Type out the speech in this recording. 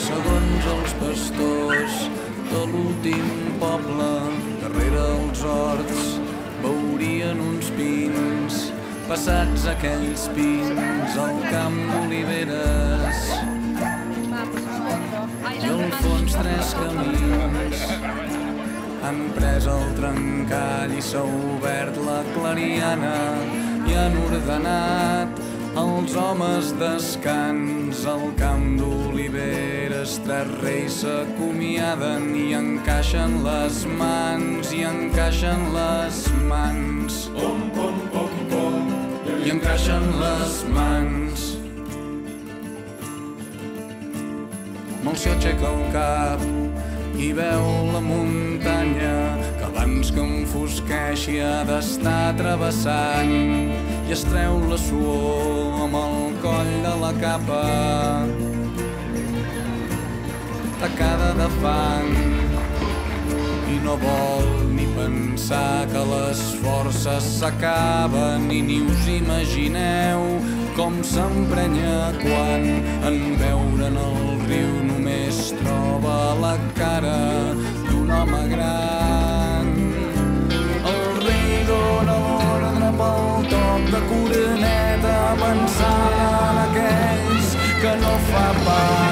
Segons els pastors de l'últim poble, darrere els horts veurien uns pins. Passats aquells pins, al camp d'oliveres i al fons tres camins. Han pres el trencall i s'ha obert la clariana i han ordenat els homes descans. Al camp d'oliveres tres reis s'acomiaden i encaixen les mans, i encaixen les mans, i encaixen les mans. Molció aixeca el cap i veu la muntanya que abans que enfosqueixi ha d'estar travessant, i es treu la suor amb el coll de la capa tacada de fang, i no vol ni pensar que les forces s'acaben. I ni us imagineu com s'emprenya quan en veure en el riu només troba la cara d'un home gran. El rei dona l'ordre pel toc de coroneta, avançant en aquells que no fa pas.